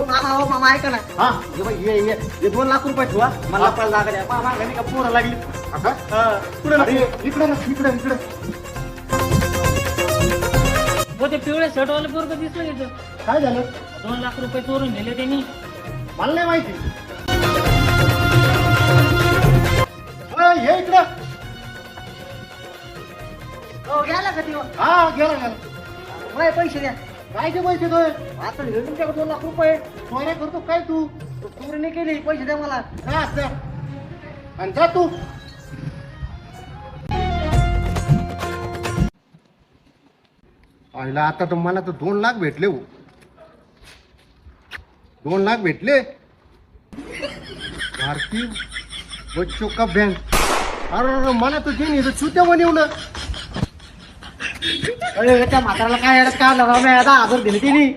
मामा ऐका ना. हा हे बघ, हे 2 लाख रुपये ठेवा मला लपडायला जागा द्या. मामा नाही का पोरं लागली. पुढे इकडे ना इकडे इकडे. हो ते पिवळे शर्टवाले पोरग दिसलं इथं. काय झालं 2 लाख रुपये चोरून नेले त्यांनी. मला नाही माहिती. हे इकडं. हो गेला का तेव्हा? हा गेला गेला. माझे पैसे द्या. काय ते पैसे तो आता दिले तुमच्याकडे 2 लाख रुपये. चोऱ्या करतो काय तू चोरी नाही केली, पैसे द्या मला. काय असतं आणि जा तू. आईला आता तर मला तर 2 लाख भेटले हो. 2 लाख भेटले. भारतीय बच्चों का बैंक. अरे मला तर जे नाही चुत्या बनवलं. अरे त्या म्हाताराला काय 10,000 दिले तिने.